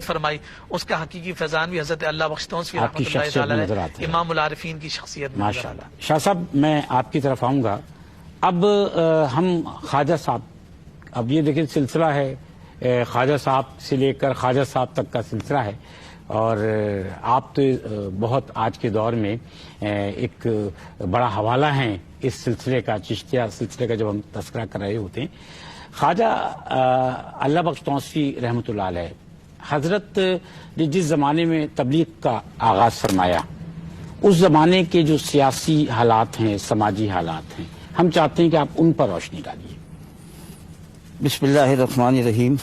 فرمائی، اس کا حقیقی فیضان بھی حضرت اللہ بخش توسوی رحمۃ اللہ تعالی امام العارفین کی شخصیت میں نظر آتا ہے۔ شاہ صاحب میں آپ کی طرف آؤں گا۔ اب ہم خواجہ صاحب، اب یہ دیکھیں سلسلہ ہے، خواجہ صاحب سے لے کر خواجہ صاحب تک کا سلسلہ ہے، اور آپ تو بہت آج کے دور میں ایک بڑا حوالہ ہیں اس سلسلے کا، چشتیہ سلسلے کا جب ہم تذکرہ کر رہے ہوتے ہیں۔ خواجہ اللہ بخش توسوی رحمۃ اللہ علیہ، حضرت نے جس زمانے میں تبلیغ کا آغاز فرمایا، اس زمانے کے جو سیاسی حالات ہیں، سماجی حالات ہیں، ہم چاہتے ہیں کہ آپ ان پر روشنی ڈالیے۔ بسم اللہ الرحمن الرحیم۔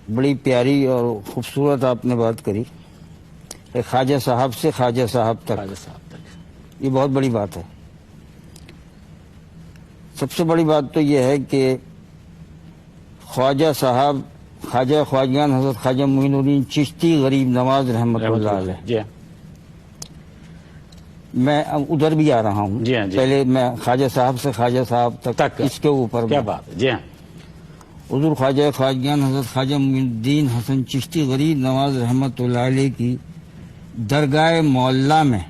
بڑی پیاری اور خوبصورت آپ نے بات کری، خواجہ صاحب سے خواجہ صاحب تک، خواجہ صاحب تک یہ بہت بڑی بات ہے۔ سب سے بڑی بات تو یہ ہے کہ خواجہ صاحب، خواجہ خواجگان حضرت خواجہ معین الدین چشتی غریب نواز رحمۃ اللہ علیہ، جی ہاں، میں ادھر بھی آ رہا ہوں، جی ہاں، جی پہلے میں خواجہ صاحب سے خواجہ صاحب تک اس کے اوپر کیا بات ہے، جی ہاں، حضور خواجہ خواجگان حضرت خواجہ معین الدین حسن چشتی غریب نواز رحمۃ اللہ علیہ کی درگاہ معلیٰ میں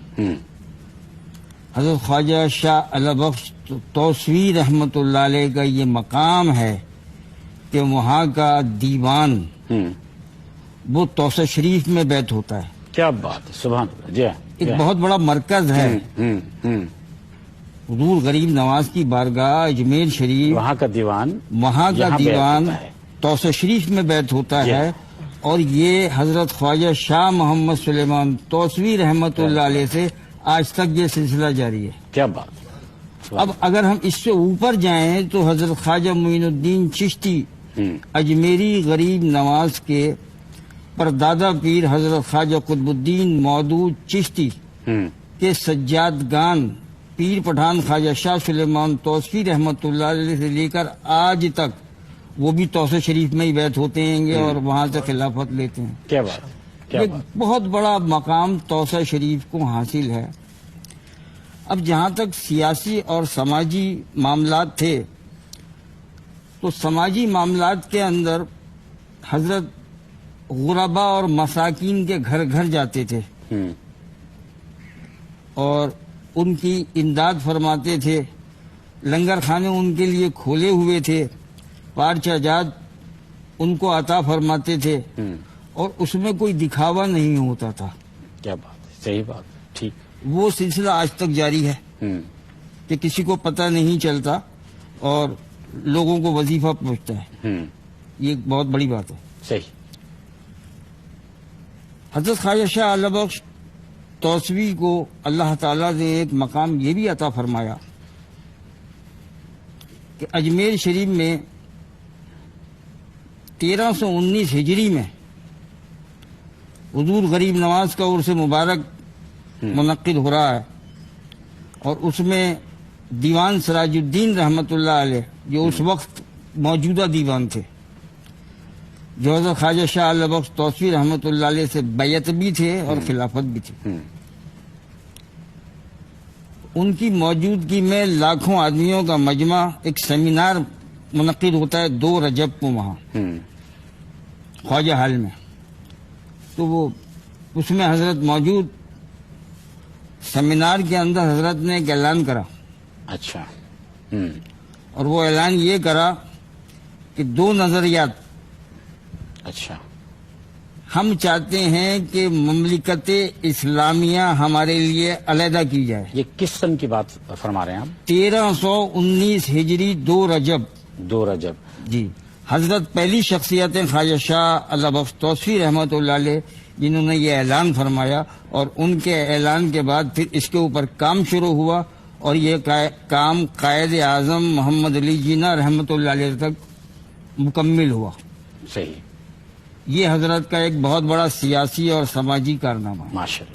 حضرت خواجہ شاہ اللہ بخش توسوی رحمۃ اللہ علیہ کا یہ مقام ہے کہ وہاں کا دیوان وہ توسہ شریف میں بیت ہوتا ہے۔ کیا بات ہے، سبحان اللہ، جی ہاں، ایک بہت بڑا مرکز ہے ہوں، حضور غریب نواز کی بارگاہ اجمیر شریف، وہاں کا دیوان، وہاں کا یہاں بیت دیوان ہوتا ہے۔ توسہ شریف میں بیت ہوتا جی۔ ہے، اور یہ حضرت خواجہ شاہ محمد سلیمان توسوی رحمۃ اللہ علیہ سے آج تک یہ سلسلہ جاری ہے۔ کیا بات ہے، اب اگر ہم اس سے اوپر جائیں تو حضرت خواجہ معین الدین چشتی اجمیری غریب نواز کے پردادا پیر حضرت خواجہ قطب الدین مودود چشتی کے سجادگان پیر پٹھان خواجہ شاہ سلیمان توسوی رحمۃ اللہ علیہ سے لے کر آج تک وہ بھی توسہ شریف میں ہی بیت ہوتے ہیں اور وہاں سے خلافت لیتے ہیں۔ کیا بات، کیا ایک بات، بہت بڑا مقام توسہ شریف کو حاصل ہے۔ اب جہاں تک سیاسی اور سماجی معاملات تھے تو سماجی معاملات کے اندر حضرت غربا اور مساکین کے گھر گھر جاتے تھے اور ان کی امداد فرماتے تھے، لنگر خانے ان کے لیے کھولے ہوئے تھے، پارچہ جات ان کو عطا فرماتے تھے، اور اس میں کوئی دکھاوا نہیں ہوتا تھا۔ کیا بات ہے، صحیح بات، ٹھیک، وہ سلسلہ آج تک جاری ہے کہ کسی کو پتہ نہیں چلتا اور لوگوں کو وظیفہ پہنچتا ہے، یہ ایک بہت بڑی بات ہے۔ صحیح۔ حضرت خواجہ شاہ اللہ بخش توسوی کو اللہ تعالیٰ نے ایک مقام یہ بھی عطا فرمایا کہ اجمیر شریف میں 1319 ہجری میں حضور غریب نواز کا عرس مبارک منعقد ہو رہا ہے، اور اس میں دیوان سراج الدین رحمۃ اللہ علیہ جو اس وقت موجودہ دیوان تھے، جو حضرت خواجہ شاہ اللہ بخش توسوی رحمۃ اللہ علیہ سے بیعت بھی تھے اور خلافت بھی تھی، ان کی موجودگی میں لاکھوں آدمیوں کا مجمع ایک سیمینار منعقد ہوتا ہے 2 رجب کو وہاں خواجہ حال میں۔ تو وہ اس میں حضرت موجود، سیمینار کے اندر حضرت نے ایک اعلان کرا، اچھا، اور وہ اعلان یہ کرا کہ 2 نظریات اچھا، ہم چاہتے ہیں کہ مملکت اسلامیہ ہمارے لیے علیحدہ کی جائے۔ یہ کس سن کی بات فرما رہے ہیں آپ؟ 1319 ہجری 2 رجب 2 رجب، جی۔ حضرت پہلی شخصیت ہیں خواجہ شاہ اللہ بخش توسوی رحمۃ اللہ علیہ جنہوں نے یہ اعلان فرمایا، اور ان کے اعلان کے بعد پھر اس کے اوپر کام شروع ہوا، اور یہ کام قائد اعظم محمد علی جناح رحمۃ اللہ علیہ تک مکمل ہوا۔ صحیح، یہ حضرت کا ایک بہت بڑا سیاسی اور سماجی کارنامہ ہے۔ ماشاءاللہ۔